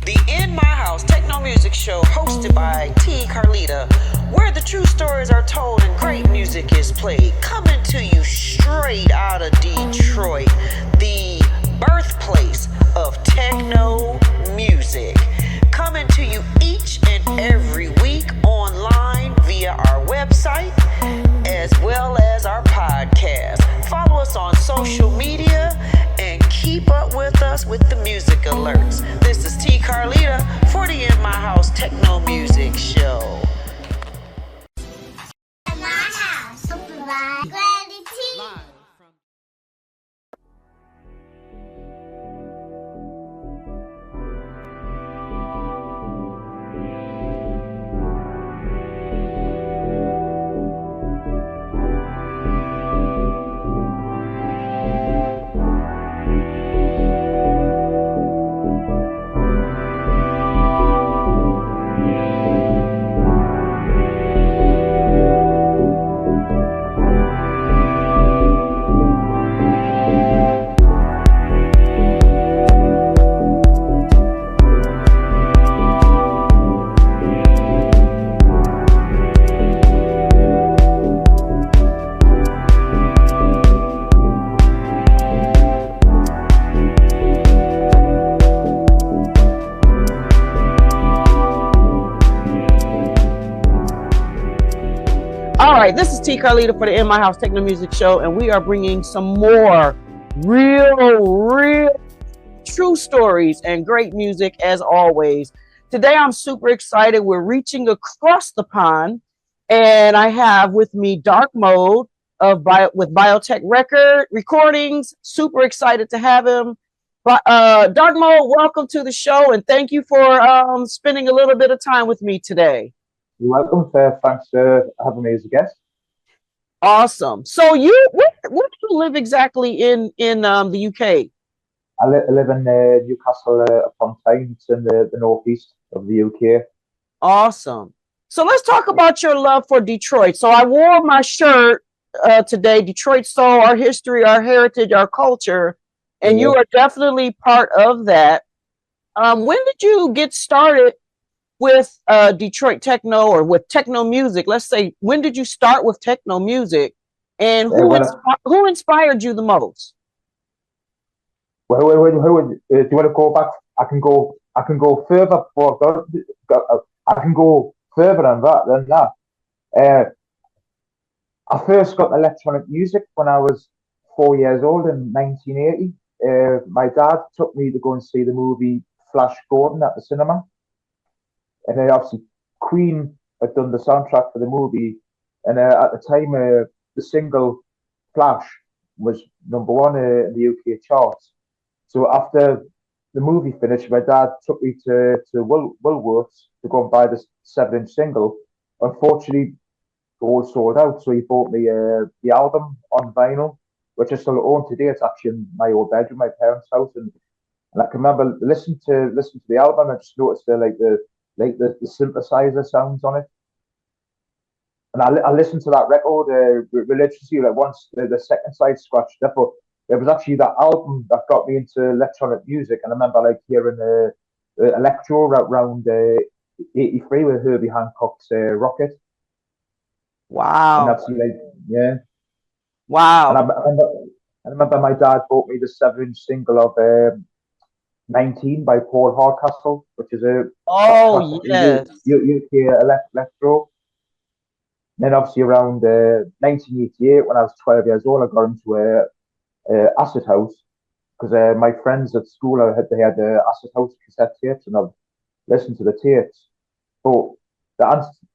The In My House Techno Music Show, hosted by T. Carlita, where the true stories are told and great music is played. Coming to you straight out of Detroit, the birthplace of techno music. Coming to you each and every week online via our website as well as our podcast. Follow us on social media and keep up with us with the music alerts. This is T. Carlita for the In My House Techno Music Show. In my house, supervised quality. Live from All right, this is T. Carlita for the In My House Techno Music Show, and we are bringing some more real true stories and great music as always. Today, I'm super excited. We're reaching across the pond, and I have with me Darkmode with Biotech Recordings. Super excited to have him. But Darkmode, welcome to the show, and thank you for spending a little bit of time with me today. You're welcome. Thanks for having me as a guest. Awesome. So where do you live exactly in the UK? I live in Newcastle upon Tyne. It's in the northeast of the UK. Awesome. So let's talk about your love for Detroit. So I wore my shirt today, Detroit Soul, our history, our heritage, our culture, and you are definitely part of that. When did you get started with Detroit techno or with techno music? Let's say, when did you start with techno music, and who inspired you the most? Well, do you want to go back? I can go further. I can go further than that. I first got electronic music when I was 4 years old in 1980. My dad took me to go and see the movie Flash Gordon at the cinema. And then obviously Queen had done the soundtrack for the movie, and at the time the single Flash was #1 in the UK charts. So after the movie finished, my dad took me to Woolworths to go and buy the 7-inch single. Unfortunately, all sold out, so he bought me the album on vinyl, which I still own today. It's actually in my old bedroom, my parents' house, and I can remember listening to the album. I just noticed the synthesizer sounds on it, and I listened to that record religiously. Like once the second side scratched up, but it was actually that album that got me into electronic music. And I remember like hearing electro around '83 with Herbie Hancock's Rocket. Wow! And that's Wow! And I remember my dad bought me the 7-inch single of 19 by Paul Hardcastle, which is a UK electro. Then obviously around 1988, when I was 12 years old, I got into Acid House because my friends at school they had Acid House cassette tapes, and I've listened to the tapes. But the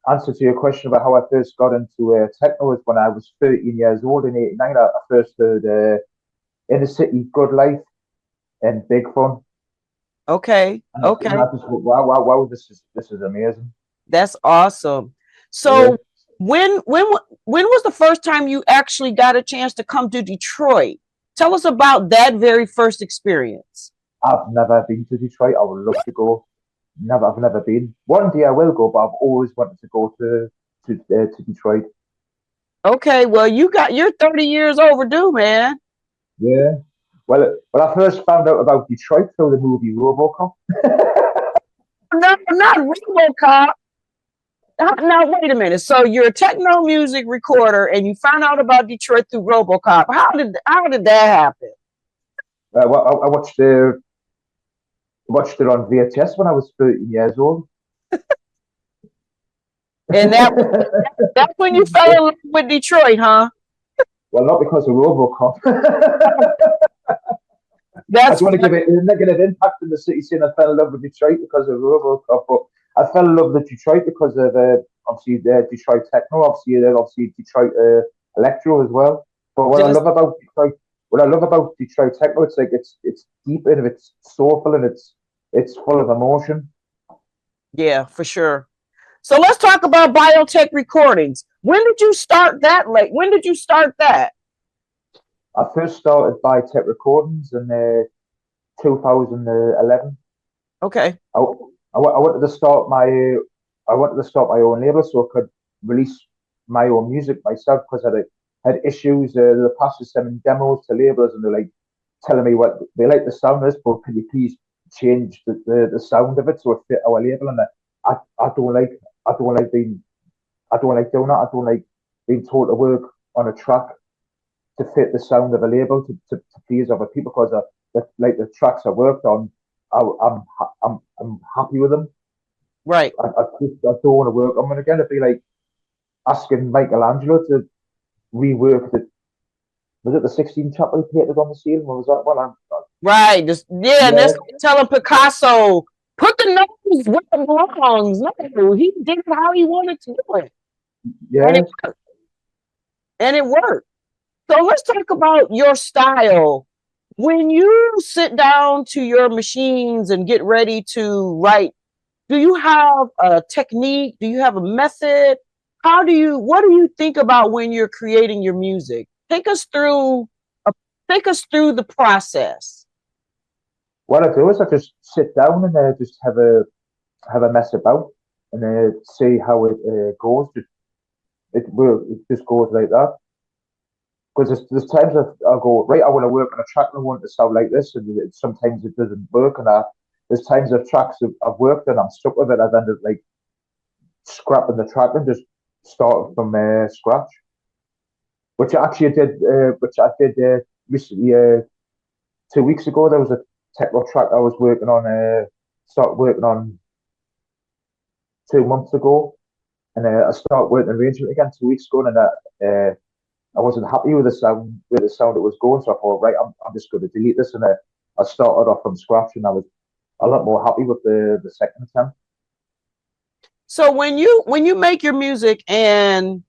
answer to your question about how I first got into techno is when I was 13 years old in '89. I first heard Inner City, Good Life, and Big Fun. Okay. And I just thought, wow, this is amazing. That's awesome. So when was the first time you actually got a chance to come to Detroit? Tell us about that very first experience. I've never been to Detroit. I would love to go. I've never been. One day I will go, but I've always wanted to go to Detroit. Okay, well you're 30 years overdue, man. Yeah. Well, I first found out about Detroit through the movie RoboCop. no, not RoboCop. Now, wait a minute. So you're a techno music recorder, and you found out about Detroit through RoboCop. How did that happen? Well, I watched it on VHS when I was 13 years old. And that's when you fell in love with Detroit, huh? Well, not because of RoboCop. I That's don't want to give it a negative impact in the city saying I fell in love with Detroit because of RoboCop, but I fell in love with Detroit because of obviously the Detroit Techno, obviously Detroit Electro as well. But what I just love about Detroit Techno, it's like it's deep and it's soulful and it's full of emotion. yeah, for sure. So let's talk about Biotech recordings. When did you start that? When did you start that? I first started Biotech Recordings in 2011. Okay. I wanted to start my own label so I could release my own music myself because I had issues. The pastors sending demos to labels and they're like telling me what they like the sound of this, but can you please change the sound of it so it fit our label? And I don't like I don't like being I don't like doing that. I don't like being told to work on a track to fit the sound of a label to please other people because the tracks I worked on, I'm happy with them. Right. I don't want to work on them again. It'd be like asking Michelangelo to rework the was it the 16 chapel he painted on the ceiling? What was that? Well, Right. And that's like telling Picasso, put the nose where it belongs. No, he did it how he wanted to do it. yeah. And it worked. So let's talk about your style. When you sit down to your machines and get ready to write, do you have a technique? Do you have a method? What do you think about when you're creating your music? Take us through the process. What I do is I just sit down and just have a mess about and see how it goes. It just goes like that. Because there's times I'll go, right, I want to work on a track and I want it to sound like this, and sometimes it doesn't work. And there's times of tracks I've worked and I'm stuck with it. I've ended up like scrapping the track and just starting from scratch, which I did recently. 2 weeks ago, there was a techno track I was working on, started working on 2 months ago, and I started working arrangement again 2 weeks ago, and I wasn't happy with the sound it was going. So I thought, right, I'm just going to delete this, and I started off from scratch, and I was a lot more happy with the second attempt. So when you make your music, and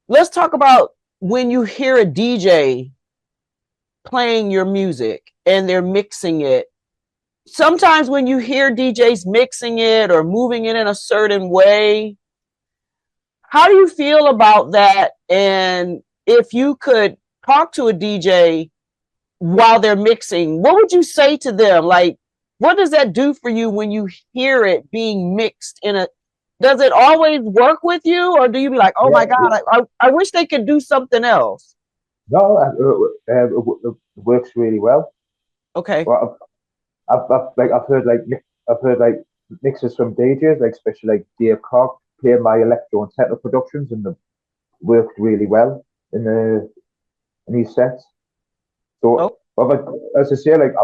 let's talk about when you hear a DJ playing your music and they're mixing it. Sometimes when you hear DJs mixing it or moving it in a certain way, how do you feel about that? And if you could talk to a DJ while they're mixing, what would you say to them? Like, what does that do for you when you hear it being mixed does it always work with you? Or do you be like, oh my God, I wish they could do something else? No, it works really well. Okay. Well, I've heard mixes from DJs, like especially like Dave Clark, play my electro and techno productions, and they've worked really well in these sets. So, but as I say, like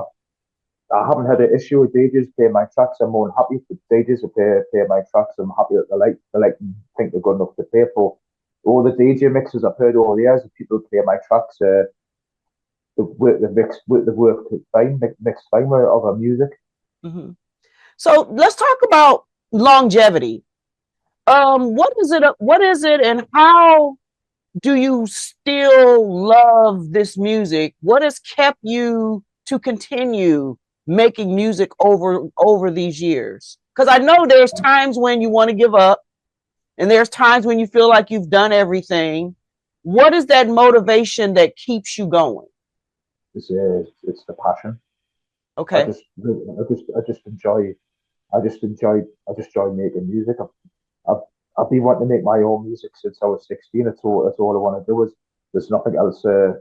I haven't had an issue with DJs playing my tracks. I'm more than happy for DJs to play my tracks. I'm happy that they like think they're good enough to play for. All the DJ mixes I've heard over the years, people play my tracks. They've worked fine, mixed fine with other music. Mm-hmm. So let's talk about longevity. What is it, and how do you still love this music? What has kept you to continue making music over these years? Because I know there's times when you want to give up, and there's times when you feel like you've done everything. What is that motivation that keeps you going? It's the passion. Okay. I just enjoy making music. I've been wanting to make my own music since I was 16. That's all I want to do. There's nothing else I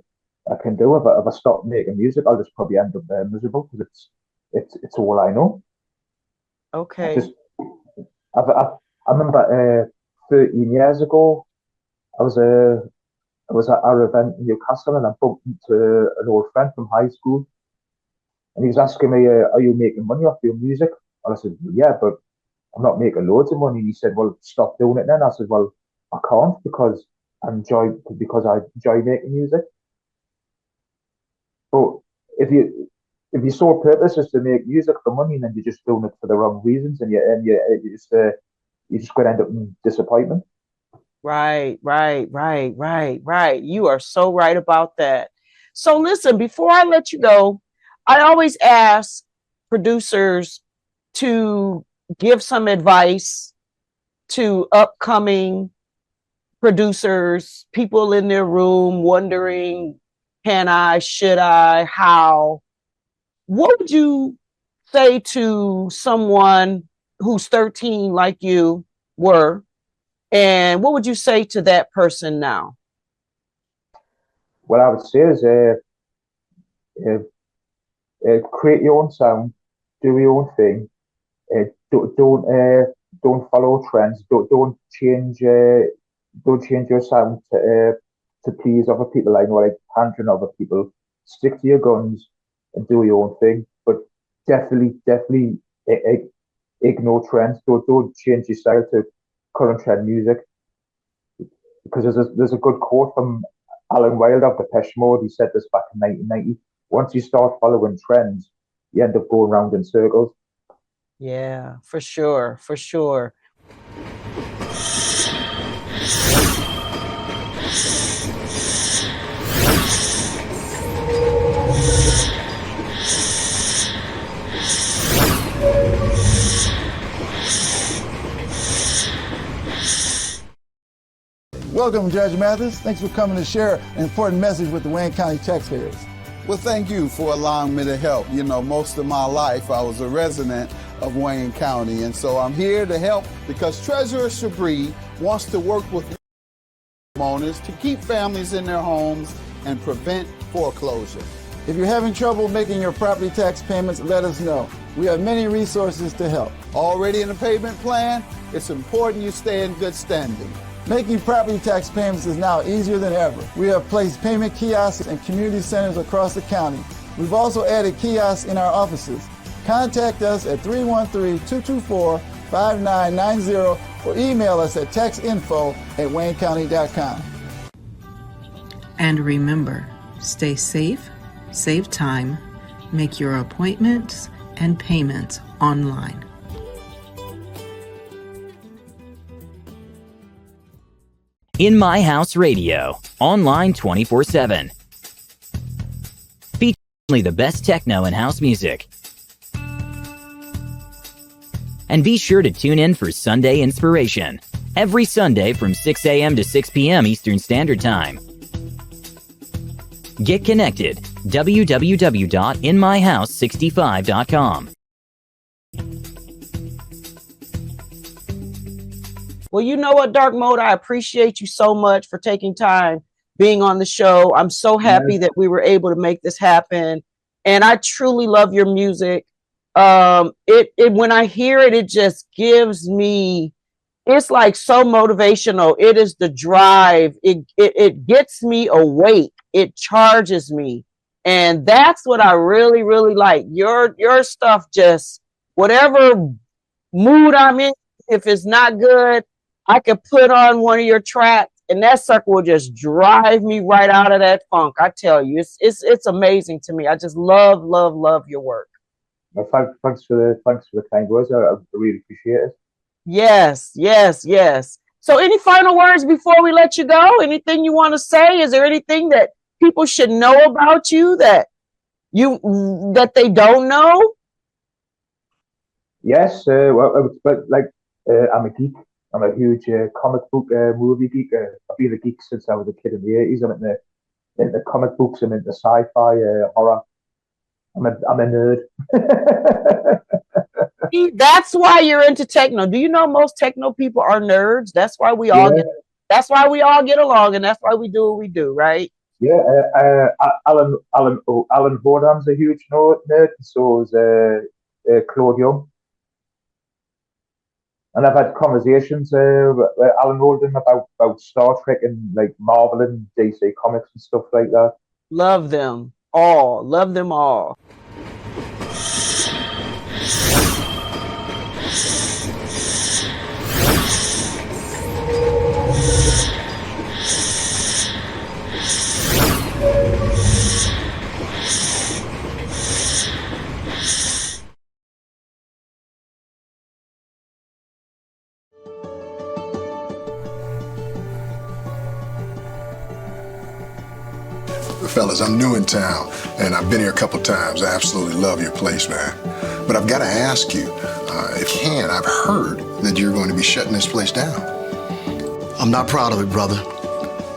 can do. If I stop making music, I'll just probably end up miserable because it's all I know. Okay. Just, I remember 13 years ago, I was I was at our event in Newcastle, and I bumped into an old friend from high school, and he was asking me, "Are you making money off your music?" And I said, "Well, yeah, but I'm not making loads of money." And he said, "Well, stop doing it then." I said, "Well, I can't because I enjoy making music." But if you if your sole purpose is to make music for money, then you're just doing it for the wrong reasons, and you're just going to end up in disappointment. Right, right, right, right, right. You are so right about that. So listen, before I let you go, I always ask producers to give some advice to upcoming producers, people in their room wondering, can I, should I, how? What would you say to someone who's 13 like you were? And what would you say to that person now? What I would say is, uh, create your own sound, do your own thing. Uh, don't follow trends. Don't change your sound to please other people. I know, like pandering other people. Stick to your guns and do your own thing. But definitely ignore trends. Don't change your style to current trend music, because there's a good quote from Alan Wilder of Depeche Mode. He said this back in 1990. Once you start following trends, you end up going round in circles. Yeah, for sure, for sure. Welcome, Judge Mathis. Thanks for coming to share an important message with the Wayne County taxpayers. Well, thank you for allowing me to help. You know, most of my life I was a resident of Wayne County, and so I'm here to help because Treasurer Shabri wants to work with owners to keep families in their homes and prevent foreclosure. If you're having trouble making your property tax payments, let us know. We have many resources to help. Already in a payment plan? It's important you stay in good standing. Making property tax payments is now easier than ever. We have placed payment kiosks in community centers across the county. We've also added kiosks in our offices. Contact us at 313-224-5990 or email us at taxinfo@waynecounty.com. And remember, stay safe, save time, make your appointments and payments online. In My House Radio, online 24/7. Featuring only the best techno and house music. And be sure to tune in for Sunday Inspiration, every Sunday from 6 a.m. to 6 p.m. Eastern Standard Time. Get connected, www.inmyhouse65.com. Well, you know what, Darkmode, I appreciate you so much for taking time being on the show. I'm so happy that we were able to make this happen. And I truly love your music. When I hear it, it just gives me, it's like so motivational. It is the drive. It gets me awake. It charges me. And that's what I really, really like. Your stuff, just whatever mood I'm in, if it's not good, I could put on one of your tracks and that sucker will just drive me right out of that funk. I tell you, it's amazing to me. I just love your work. Well, thanks for the kind words. I really appreciate it. Yes. So any final words before we let you go? Anything you want to say? Is there anything that people should know about you that they don't know? Yes, but I'm a geek. I'm a huge comic book movie geek. I've been a geek since I was a kid in the 80s. I'm into comic books. I'm into sci-fi, horror. I'm a nerd. That's why you're into techno. Do you know most techno people are nerds? That's why we all that's why we all get along, and that's why we do what we do, right? Yeah, Alan Vodam's a huge nerd, and so is Claude Young. And I've had conversations with Alan Holden about Star Trek and like Marvel and DC Comics and stuff like that. Love them all. Love them all. Fellas, I'm new in town, and I've been here a couple times. I absolutely love your place, man. But I've got to ask you, if you can, I've heard that you're going to be shutting this place down. I'm not proud of it, brother,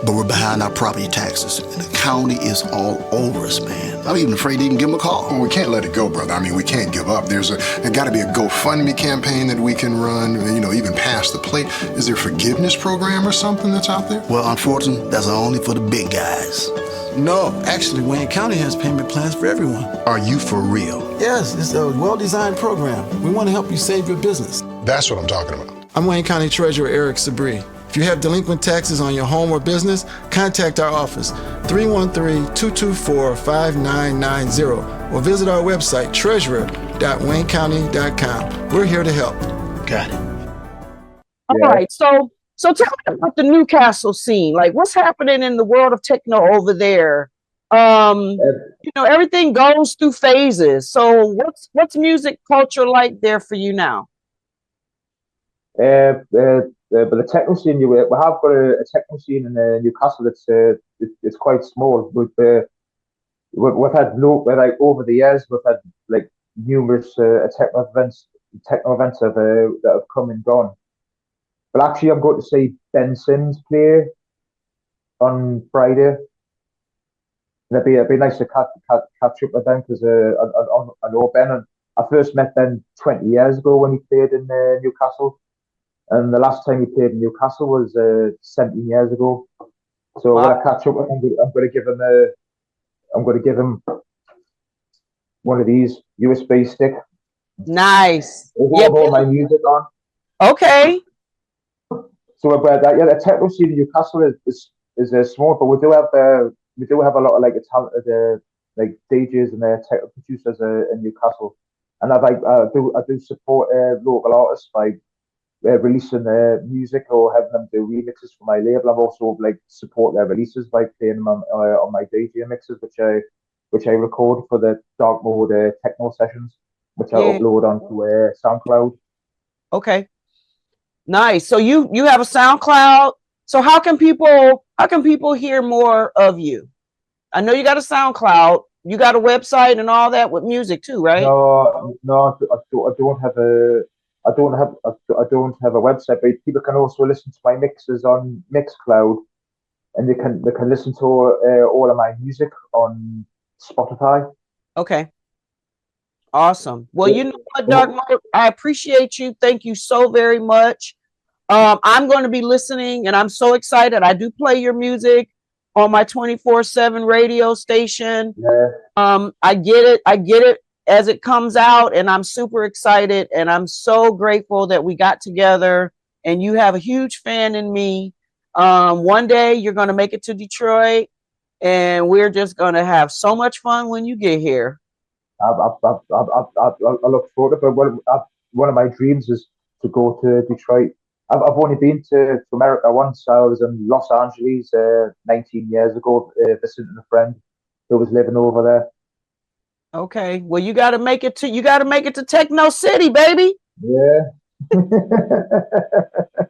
but we're behind our property taxes, and the county is all over us, man. I'm even afraid to even give them a call. Well, we can't let it go, brother. I mean, we can't give up. There's got to be a GoFundMe campaign that we can run, you know, even past the plate. Is there a forgiveness program or something that's out there? Well, unfortunately, that's only for the big guys. No, actually, Wayne County has payment plans for everyone. Are you for real? Yes, it's a well-designed program. We want to help you save your business. That's what I'm talking about. I'm Wayne County Treasurer Eric Sabri. If you have delinquent taxes on your home or business, contact our office, 313-224-5990, or visit our website, treasurer.waynecounty.com. We're here to help. Got it. All right, so tell me about the Newcastle scene. Like, what's happening in the world of techno over there? You know, everything goes through phases. So what's music culture like there for you now? But the techno scene, we have got a techno scene in Newcastle. It's quite small. We've had like over the years we've had like numerous techno events that have come and gone. But actually, I'm going to see Ben Sims play on Friday. And it'd be nice to catch up with Ben because I know Ben. And I first met Ben 20 years ago when he played in Newcastle, and the last time he played in Newcastle was 17 years ago. So when I catch up with him, I'm going to give him one of these USB stick. Nice. With all my music on. Okay. So the techno scene in Newcastle is small, but we do have a lot of like talented like DJs and techno producers in Newcastle, and I do support local artists by releasing their music or having them do remixes for my label. I've also like support their releases by playing them on my DJ mixes, which I record for the Darkmode techno sessions, which I upload onto SoundCloud. Okay. Nice. So you have a SoundCloud. So how can people hear more of you? I know you got a SoundCloud. You got a website and all that with music too, right? No, I don't have a website. But people can also listen to my mixes on Mixcloud, and they can listen to all of my music on Spotify. Okay. Awesome. Well, you know what, Darkmode, I appreciate you. Thank you so very much. I'm going to be listening, and I'm so excited. I do play your music on my 24/7 radio station. Yeah. I get it as it comes out, and I'm super excited, and I'm so grateful that we got together, and you have a huge fan in me. One day you're going to make it to Detroit, and we're just going to have so much fun when you get here. I look forward to it. One of my dreams is to go to Detroit. I've only been to America once. I was in Los Angeles 19 years ago visiting a friend who was living over there. Okay, well, you got to make it to Techno City, baby. Yeah.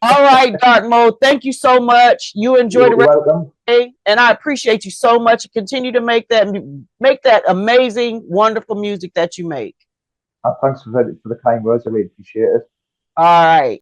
All right, Darkmode. Thank you so much. You enjoy the rest of the day, and I appreciate you so much. Continue to make that amazing, wonderful music that you make. Thanks for the kind words. I really appreciate it. All right.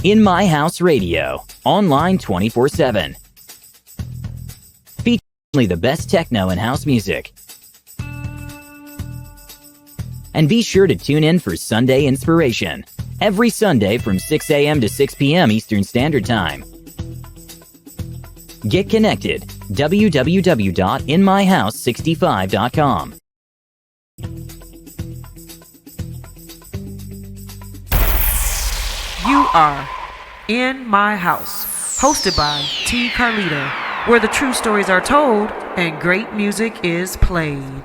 In My House Radio, online 24/7. Featuring only the best techno and house music. And be sure to tune in for Sunday Inspiration, every Sunday from 6 a.m. to 6 p.m. Eastern Standard Time. Get connected, www.inmyhouse65.com. You are In My House, hosted by T. Carlita, where the true stories are told and great music is played.